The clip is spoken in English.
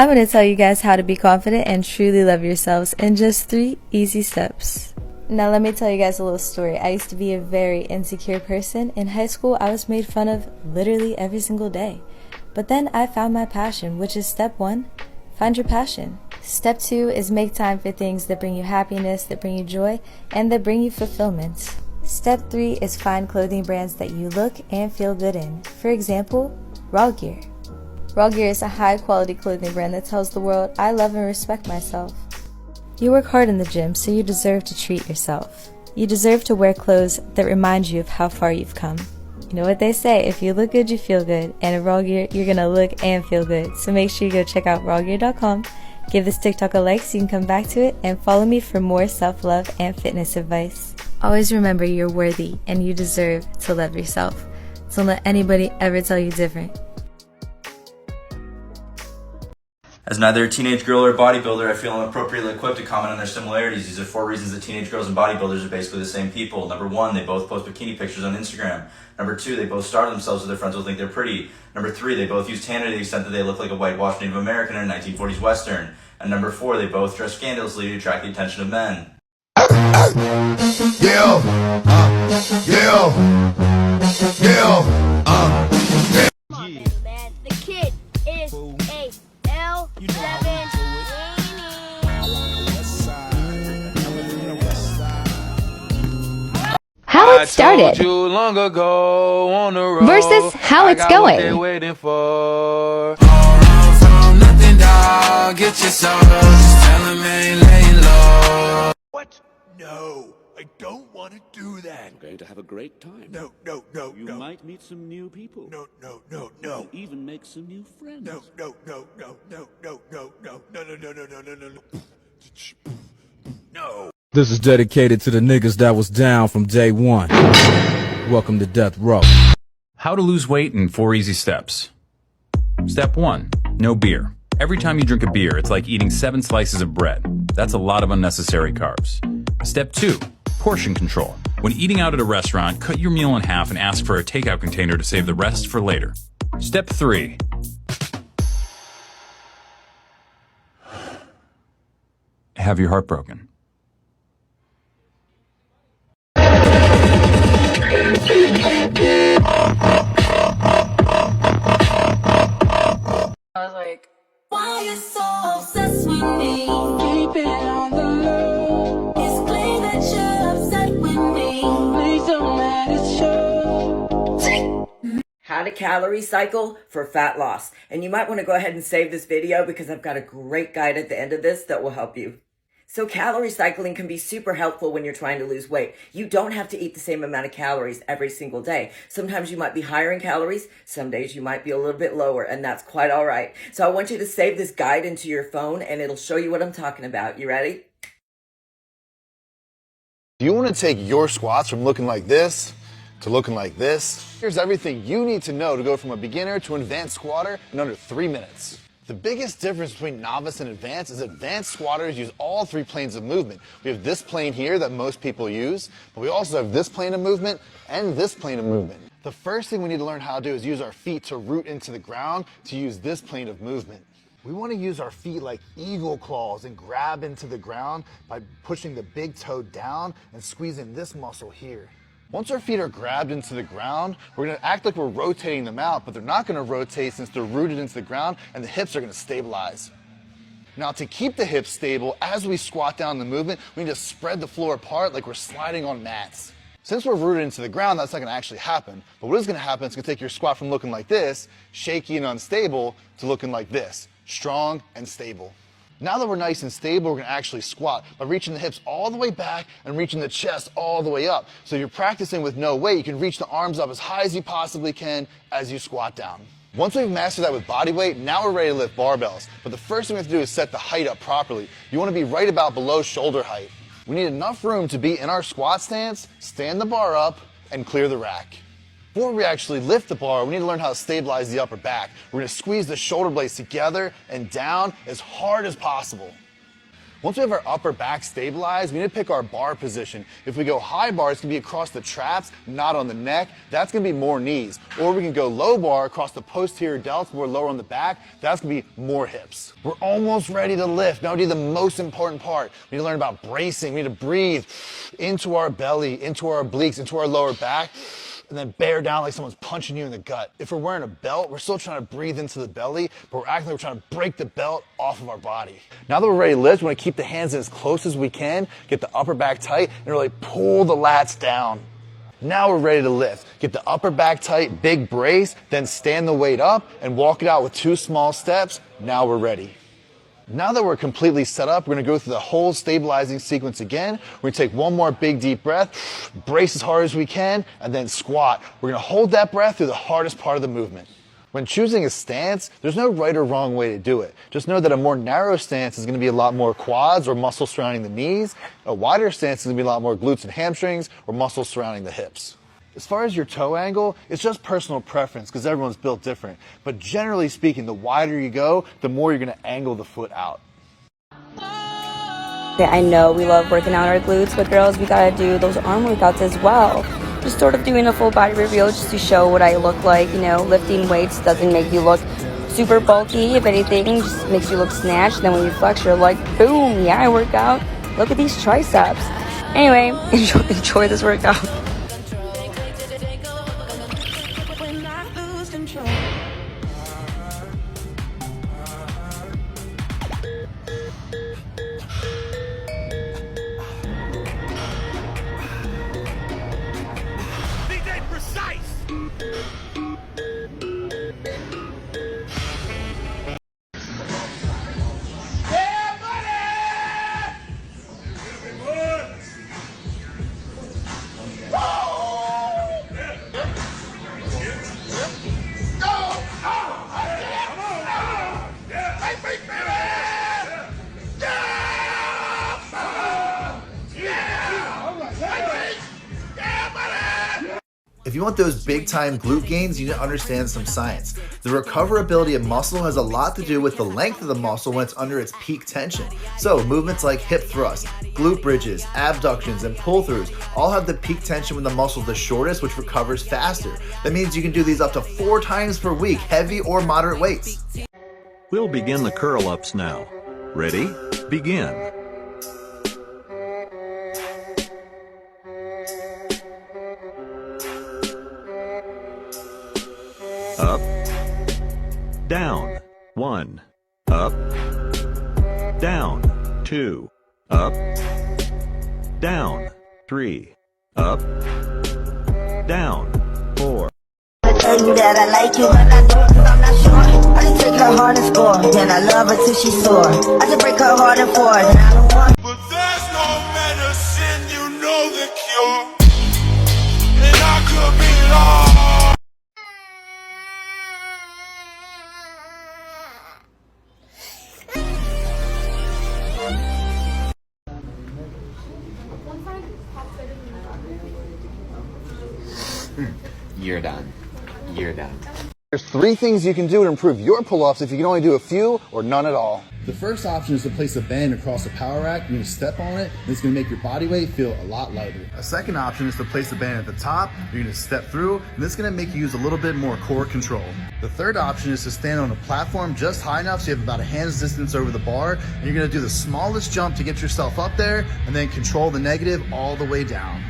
I'm going to tell you guys how to be confident and truly love yourselves in just 3 easy steps. Now let me tell you guys a little story. I used to be a very insecure person. In high school, I was made fun of literally every single day. But then I found my passion, which is step 1, find your passion. Step 2 is make time for things that bring you happiness, that bring you joy, and that bring you fulfillment. Step 3 is find clothing brands that you look and feel good in. For example, Raw Gear. Raw Gear is a high-quality clothing brand that tells the world I love and respect myself. You work hard in the gym, so you deserve to treat yourself. You deserve to wear clothes that remind you of how far you've come. You know what they say, if you look good, you feel good. And in Raw Gear, you're gonna look and feel good. So make sure you go check out rawgear.com, give this TikTok a like so you can come back to it, and follow me for more self-love and fitness advice. Always remember you're worthy and you deserve to love yourself. Don't let anybody ever tell you different. As neither a teenage girl or a bodybuilder, I feel I'm appropriately equipped to comment on their similarities. These are 4 reasons that teenage girls and bodybuilders are basically the same people. Number 1, they both post bikini pictures on Instagram. Number 2, they both startle themselves so their friends will think they're pretty. Number 3, they both use tanner to the extent that they look like a whitewashed Native American in a 1940s Western. And number 4, they both dress scandalously to attract the attention of men. The kid is a L7. How it started versus how it's going. What? No, I don't want to do that. We're going to have a great time. No. You might meet some new people. No. You'll even make some new friends. No. No. This is dedicated to the niggas that was down from day one. Welcome to Death Row. How to lose weight in 4 easy steps. Step 1, no beer. Every time you drink a beer, it's like eating 7 slices of bread. That's a lot of unnecessary carbs. Step 2, portion control. When eating out at a restaurant, cut your meal in half and ask for a takeout container to save the rest for later. Step 3, have your heart broken. I was like, Why you so obsessed with me? Keep it on the low. It's clear that you're upset with me. Please don't let it show. How to calorie cycle for fat loss. And you might want to go ahead and save this video because I've got a great guide at the end of this that will help you. So calorie cycling can be super helpful when you're trying to lose weight. You don't have to eat the same amount of calories every single day. Sometimes you might be higher in calories. Some days you might be a little bit lower, and that's quite all right. So I want you to save this guide into your phone and it'll show you what I'm talking about. You ready? Do you want to take your squats from looking like this to looking like this? Here's everything you need to know to go from a beginner to an advanced squatter in under 3 minutes. The biggest difference between novice and advanced is advanced squatters use all 3 planes of movement. We have this plane here that most people use, but we also have this plane of movement and this plane of movement. The first thing we need to learn how to do is use our feet to root into the ground to use this plane of movement. We want to use our feet like eagle claws and grab into the ground by pushing the big toe down and squeezing this muscle here. Once our feet are grabbed into the ground, we're going to act like we're rotating them out, but they're not going to rotate since they're rooted into the ground and the hips are going to stabilize. Now to keep the hips stable, as we squat down the movement, we need to spread the floor apart like we're sliding on mats. Since we're rooted into the ground, that's not going to actually happen. But what is going to happen is it's going to take your squat from looking like this, shaky and unstable, to looking like this, strong and stable. Now that we're nice and stable, we're going to actually squat by reaching the hips all the way back and reaching the chest all the way up. So if you're practicing with no weight, you can reach the arms up as high as you possibly can as you squat down. Once we've mastered that with body weight, now we're ready to lift barbells. But the first thing we have to do is set the height up properly. You want to be right about below shoulder height. We need enough room to be in our squat stance, stand the bar up, and clear the rack. Before we actually lift the bar, we need to learn how to stabilize the upper back. We're going to squeeze the shoulder blades together and down as hard as possible. Once we have our upper back stabilized, we need to pick our bar position. If we go high bar, it's gonna be across the traps, not on the neck. That's gonna be more knees. Or we can go low bar across the posterior delts, more lower on the back. That's gonna be more hips. We're almost ready to lift. Now we do the most important part. We need to learn about bracing. We need to breathe into our belly, into our obliques, into our lower back, and then bear down like someone's punching you in the gut. If we're wearing a belt, we're still trying to breathe into the belly, but we're acting like we're trying to break the belt off of our body. Now that we're ready to lift, we want to keep the hands as close as we can, get the upper back tight, and really pull the lats down. Now we're ready to lift. Get the upper back tight, big brace, then stand the weight up and walk it out with 2 small steps. Now we're ready. Now that we're completely set up, we're gonna go through the whole stabilizing sequence again. We're gonna take one more big deep breath, brace as hard as we can, and then squat. We're gonna hold that breath through the hardest part of the movement. When choosing a stance, there's no right or wrong way to do it. Just know that a more narrow stance is gonna be a lot more quads or muscles surrounding the knees. A wider stance is gonna be a lot more glutes and hamstrings or muscles surrounding the hips. As far as your toe angle, it's just personal preference because everyone's built different. But generally speaking, the wider you go, the more you're gonna angle the foot out. I know we love working out our glutes, but girls, we gotta do those arm workouts as well. Just sort of doing a full body reveal just to show what I look like. You know, lifting weights doesn't make you look super bulky. If anything, just makes you look snatched. Then when you flex, you're like, boom, yeah, I work out. Look at these triceps. Anyway, enjoy this workout. If you want those big time glute gains, you need to understand some science. The recoverability of muscle has a lot to do with the length of the muscle when it's under its peak tension. So movements like hip thrusts, glute bridges, abductions, and pull throughs all have the peak tension when the muscle's the shortest, which recovers faster. That means you can do these up to 4 times per week, heavy or moderate weights. We'll begin the curl ups now. Ready? Begin. Up, down, 1, up, down, 2, up, down, 3, up, down, 4. I tell you that I like you, but I don't, cause I'm not sure. I just take her heart and score, then I love her till she's sore. I just break her heart and 4, then I don't want. But there's no medicine, you know the cure. And I could be lost. You're done. You're done. There's 3 things you can do to improve your pull-ups if you can only do a few or none at all. The first option is to place a band across the power rack. You're gonna step on it, and it's gonna make your body weight feel a lot lighter. A second option is to place the band at the top. You're gonna step through, and this is gonna make you use a little bit more core control. The third option is to stand on a platform just high enough so you have about a hand's distance over the bar, and you're gonna do the smallest jump to get yourself up there, and then control the negative all the way down.